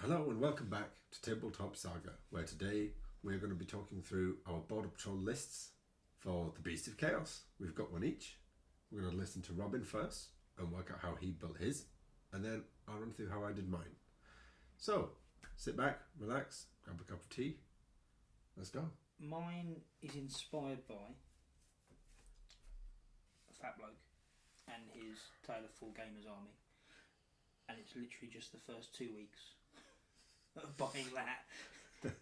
Hello and welcome back to Tabletop Saga, where today we're going to be talking through our Border Patrol lists for the Beast of Chaos. We've got one each. We're going to listen to Robin first and work out how he built his, and then I'll run through how I did mine. So, sit back, relax, grab a cup of tea. Let's go. Mine is inspired by a fat bloke and his Tale of Four Gamers army, and it's literally just the first 2 weeks of buying that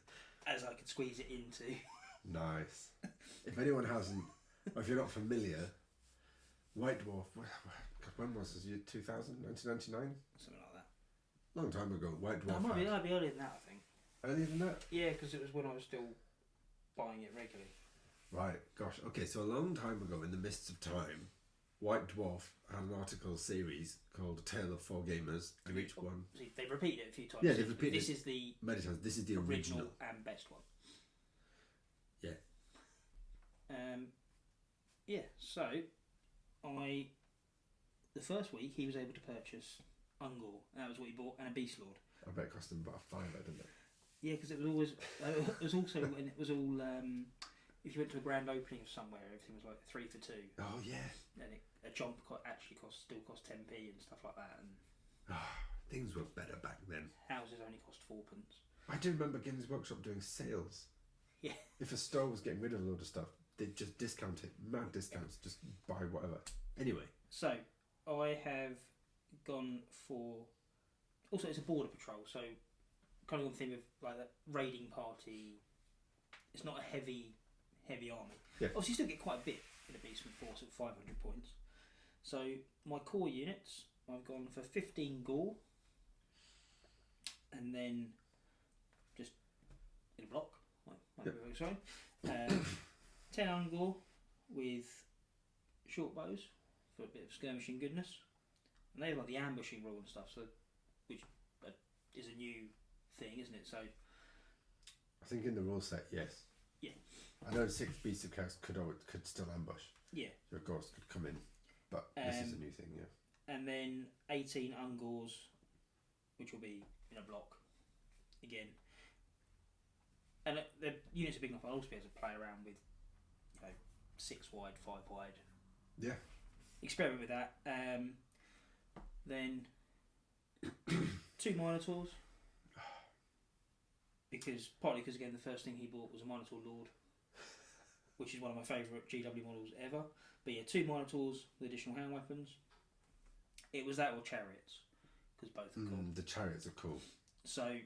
as I could squeeze it into. Nice. If anyone hasn't, or if you're not familiar, White Dwarf, when was this? Year 2000, 1999? Something like that. Long time ago, White Dwarf. No, it might be earlier than that, I think. Earlier than that? Yeah, because it was when I was still buying it regularly. Right, gosh. Okay, so a long time ago, in the mists of time, White Dwarf had an article series called A Tale of Four Gamers, and each one... See, they've repeated it a few times. Yeah, they've repeated This it is the many times. This is the original. and best one. Yeah. Yeah, so the first week he was able to purchase Ungor, and that was what he bought, and a Beast Lord. I bet it cost him about $5, didn't it? Yeah, because it was always. It was also when it was all. If you went to a grand opening of somewhere, everything was like 3 for 2. Oh, yeah. And a jump still cost 10p and stuff like that, and Things were better back then. houses only cost 4p. I do remember Games Workshop doing sales. Yeah. If a store was getting rid of a load of stuff, they'd just discount it. Mad discounts. Just buy whatever. Anyway. So I have gone for. Also, it's a border patrol, so kind of on the theme of like that raiding party. It's not a heavy army. Yeah. Obviously, you still get quite a bit in a Beastman Force at 500 points. So my core units, I've gone for 15 Gore, and then just in a block. Sorry, 10 Ungor with short bows for a bit of skirmishing goodness, and they have like the ambushing rule and stuff. So, which is a new thing, isn't it? So, I think in the rule set, yes. Yeah. I know 6 Beasts of Chaos could still ambush. Yeah. Your ghost could come in, but this is a new thing, yeah. And then 18 Ungors, which will be in a block again. And the units are big enough. I'll also be able to play around with, 6 wide, 5 wide. Yeah. Experiment with that. Then 2 Minotaurs. Partly because again the first thing he bought was a Minotaur Lord, which is one of my favourite GW models ever. But yeah, 2 Minotaurs with additional hand weapons. It was that or chariots, because both are cool. The chariots are cool. So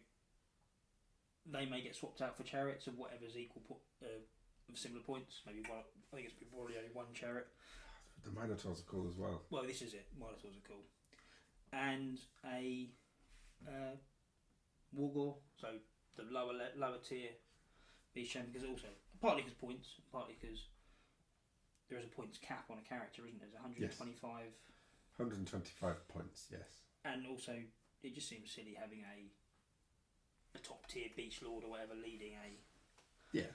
they may get swapped out for chariots of whatever's equal of similar points. Maybe one. I think it's probably only one chariot. The Minotaurs are cool as well. Well, this is it. Minotaurs are cool, and a Wargore. So the lower tier beast champion, because also partly because points, partly because there is a points cap on a character, isn't there? There's 125. Yes. 125 points, yes. And also, it just seems silly having a top tier beast lord or whatever leading a. Yeah.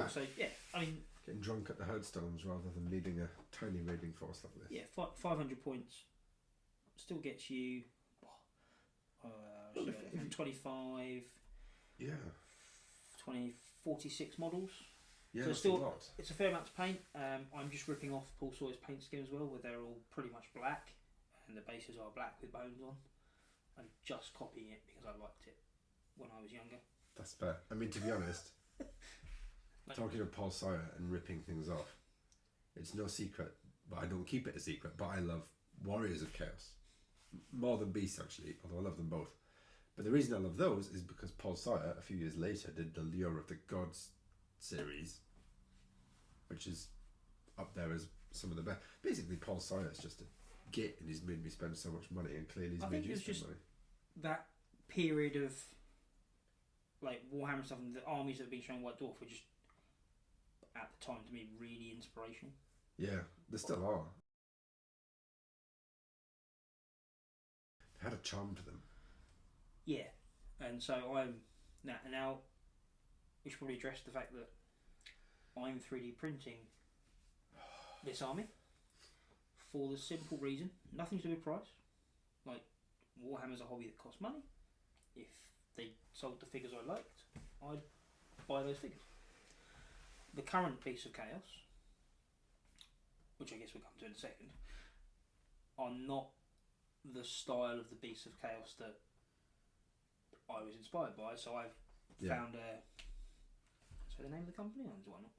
So yeah, I mean, getting drunk at the headstones rather than leading a tiny raiding force like this. Yeah, 500 points still gets you. 25. Yeah. 46 models. Yeah, so that's still, a lot. It's a fair amount to paint. I'm just ripping off Paul Sawyer's paint scheme as well, where they're all pretty much black, and the bases are black with bones on. I'm just copying it because I liked it when I was younger. That's fair. I mean, to be honest, talking of Paul Sawyer and ripping things off, it's no secret, but I don't keep it a secret, but I love Warriors of Chaos. More than Beasts, actually, although I love them both. But the reason I love those is because Paul Sawyer, a few years later, did the Lure of the Gods series, which is up there as some of the best. Basically, Paul Sawyer is just a git, and he's made me spend so much money, and clearly he's made you spend money. That period of like Warhammer and stuff, and the armies that have been shown White Dwarf were just at the time to me really inspirational. Yeah, they still are. They had a charm to them. Yeah, and so I'm now. We should probably address the fact that I'm 3D printing this army for the simple reason, nothing to do with price. Like, Warhammer's a hobby that costs money. If they sold the figures I liked, I'd buy those figures. The current Beasts of Chaos, which I guess we'll come to in a second, are not the style of the Beasts of Chaos that I was inspired by. So I've found a. So the name of the company, or do I not?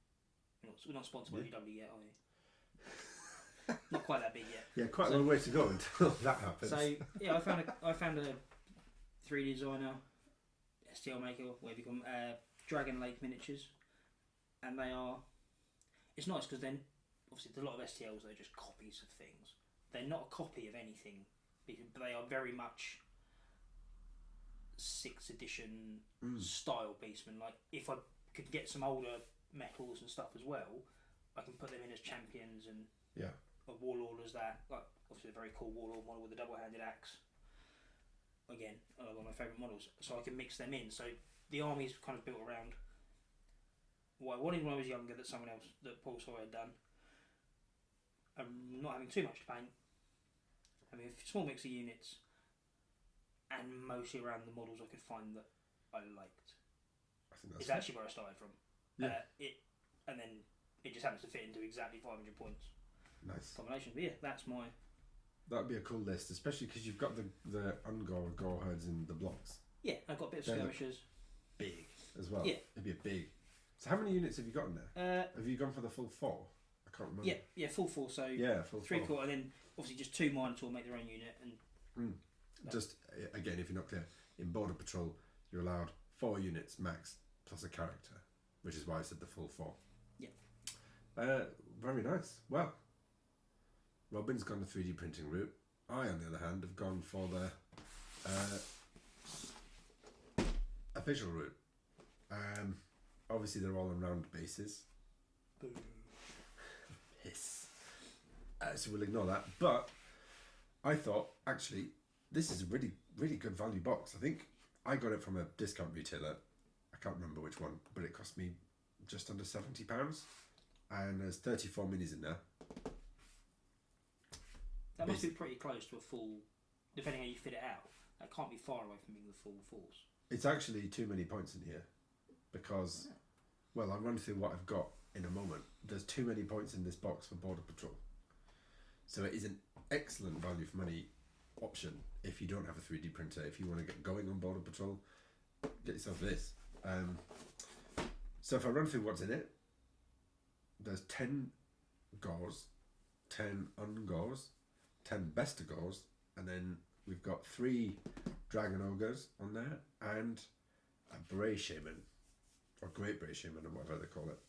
We're not sponsored by VW yet, are we? Not quite that big yet. Yeah, quite a long way to go until that happens. So yeah, I found a 3D designer, STL maker, whatever you call them, Dragon Lake miniatures, and they are. It's nice because then obviously there's a lot of STLs that are just copies of things. They're not a copy of anything, but they are very much 6th edition style Beastmen. Like if I could get some older metals and stuff as well, I can put them in as champions and a warlord as that. Like obviously a very cool warlord model with a double-handed axe. Again, one of my favourite models. So I can mix them in. So the army's kind of built around what I wanted when I was younger that someone else, that Paul Sawyer had done. Not having too much to paint. Having a small mix of units, and mostly around the models I could find that I liked. I think that's it's actually where I started from. Yeah. And then it just happens to fit into exactly 500 points. Nice combination. But yeah, that's my. That'd be a cool list, especially because you've got the Ungor gore herds in the blocks. Yeah, I've got a bit of skirmishers. Big as well. Yeah, it'd be a big. So how many units have you got in there? Have you gone for the full 4? I can't remember. Yeah, full 4. So full 3 4. quarter, and then obviously just 2 Minotaur make their own unit. And just again, if you're not clear, in Border Patrol you're allowed 4 units max plus a character, which is why I said the full 4. Yeah. Very nice. Well, Robin's gone the 3D printing route. I, on the other hand, have gone for the a visual route. Obviously, they're all on round bases. Boom. Piss. So we'll ignore that. But I thought, actually, this is a really, really good value box. I think I got it from a discount retailer. I can't remember which one, but it cost me just under £70. And there's 34 minis in there. That must be pretty close to a full, depending how you fit it out. That can't be far away from being the full force. It's actually too many points in here because, well, I'll run through what I've got in a moment. There's too many points in this box for Border Patrol. So it is an excellent value for money option if you don't have a 3D printer. If you want to get going on Border Patrol, get yourself this. So if I run through what's in it, there's 10 Gors, 10 Ungors, 10 Bestigors, and then we've got 3 Dragon Ogres on there, and a Bray Shaman, or Great Bray Shaman, or whatever they call it.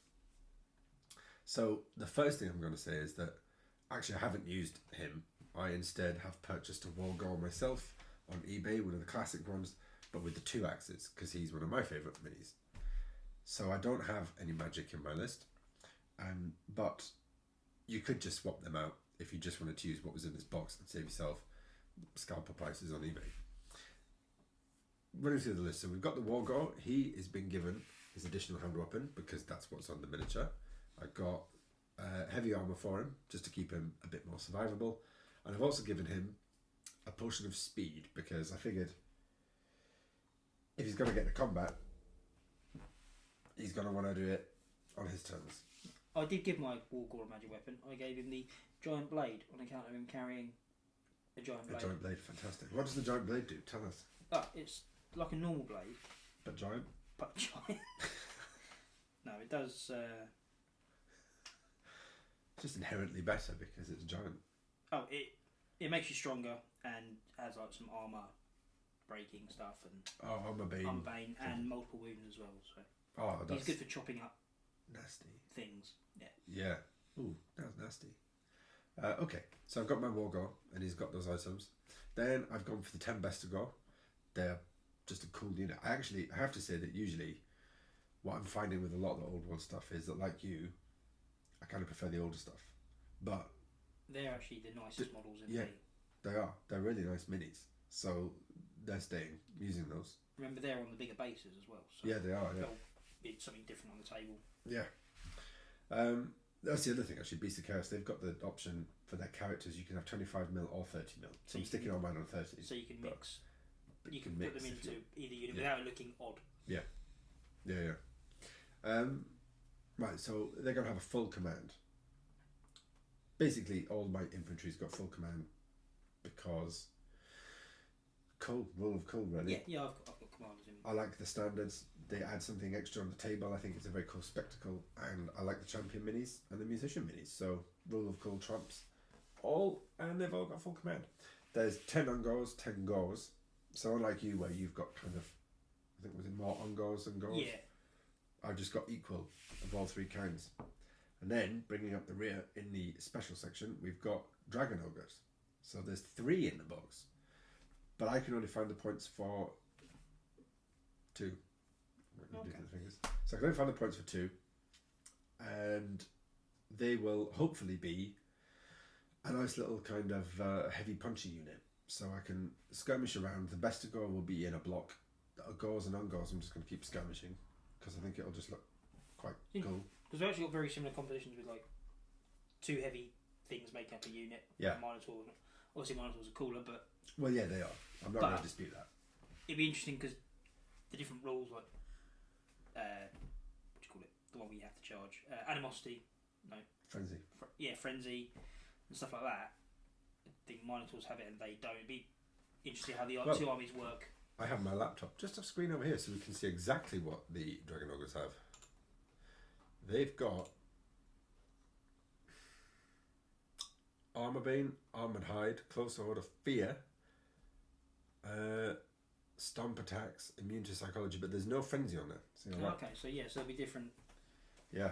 So the first thing I'm going to say is that actually I haven't used him. I instead have purchased a Wargor myself on eBay, one of the classic ones, but with the 2 axes, because he's one of my favourite minis. So I don't have any magic in my list, but you could just swap them out if you just wanted to use what was in this box and save yourself scalper prices on eBay. Running through the list, so we've got the Wargor. He has been given his additional hand weapon because that's what's on the miniature. I got heavy armour for him just to keep him a bit more survivable, and I've also given him a potion of speed because I figured if he's going to get into combat, he's going to want to do it on his terms. I did give my Wargor a magic weapon. I gave him the giant blade on account of him carrying a giant blade. A giant blade, fantastic. What does the giant blade do? Tell us. It's like a normal blade. But giant? But giant. No, it does... It's just inherently better because it's giant. Oh, it makes you stronger and has like some armour breaking stuff and... Armour bane. And multiple wounds as well, so... That's... He's good for chopping up... Nasty. Things, yeah. Yeah. Ooh, that was nasty. Okay, so I've got my Wargor, and he's got those items. Then I've gone for the 10 Bestigor. They're just a cool unit. I have to say that usually what I'm finding with a lot of the old world stuff is that, like you, I kind of prefer the older stuff. But they're actually the nicest models in yeah, the... they are. They're really nice minis. So they're staying, using those. Remember, they're on the bigger bases as well. So yeah, they are, yeah. It's something different on the table. Yeah. That's the other thing, actually. Beast of Chaos, they've got the option for their characters. You can have 25mm or 30mm. So I'm sticking on mine on 30. So you can mix But you can put them into either unit yeah. without it looking odd. Yeah. Right, so they're going to have a full command. Basically, all my infantry's got full command because rule of cool, really. Yeah, I've got commanders in. I like the standards. They add something extra on the table. I think it's a very cool spectacle, and I like the champion minis and the musician minis. So rule of cool trumps all, and they've all got full command. There's 10 ungors, 10 gors. So unlike you, where you've got kind of, I think was it more ungors than gors? Yeah. I've just got equal of all three kinds. And then bringing up the rear in the special section, we've got dragon ogres. So there's 3 in the box, but I can only find the points for 2. Okay. So I can only find the points for 2, and they will hopefully be a nice little kind of heavy punchy unit. So I can skirmish around. The best to go will be in a block. Gors and ungors, I'm just going to keep skirmishing because I think it'll just look quite cool. Because we've actually got very similar compositions with like 2 heavy things making up a unit. Yeah. Minotaurs. Obviously, Minotaurs are cooler, but. Well, yeah, they are. I'm not going to dispute that. It'd be interesting because the different rules, like. What do you call it? The one where you have to charge. Animosity. No. Frenzy. Frenzy. And stuff like that. I think Minotaurs have it and they don't. It'd be interesting how the 2 armies work. I have my laptop just off screen over here so we can see exactly what the Dragon Ogres have. They've got Armorbane, Armoured Hide, Close Order, Fear, Stomp Attacks, Immune to Psychology, but there's no Frenzy on there. So Okay, so it'll be different. Yeah.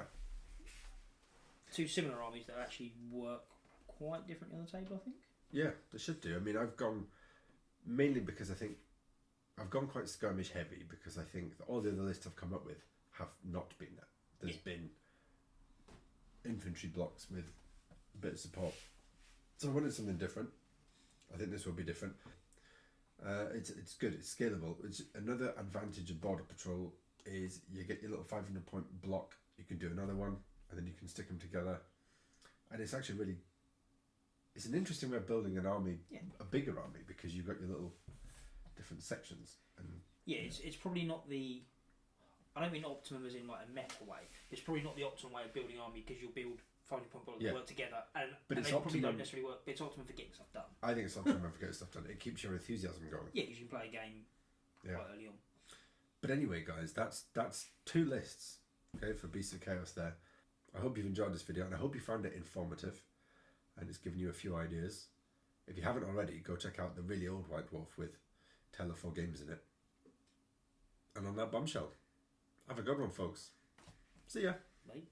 2 similar armies that actually work quite differently on the table, I think. Yeah, they should do. I mean, I've gone mainly because I think I've gone quite skirmish heavy because I think that all the other lists I've come up with have not been that. There's been infantry blocks with a bit of support. So I wanted something different. I think this will be different. It's good. It's scalable. It's another advantage of Border Patrol is you get your little 500 point block. You can do another one, and then you can stick them together. And it's actually really. It's an interesting way of building an army, a bigger army, because you've got your little different sections. And it's probably not the. I don't mean optimum as in like a meta way. It's probably not the optimum way of building an army because you'll build 500 point blocks that work together, and they probably don't necessarily work. But it's optimum for getting stuff done. I think it's optimum for getting stuff done. It keeps your enthusiasm going. Yeah, because you can play a game quite early on. But anyway, guys, that's 2 lists, okay, for Beasts of Chaos there. I hope you've enjoyed this video, and I hope you found it informative, and it's given you a few ideas. If you haven't already, go check out the really old White Dwarf with Tale of 4 games in it. And on that bombshell, have a good one, folks. See ya. Bye.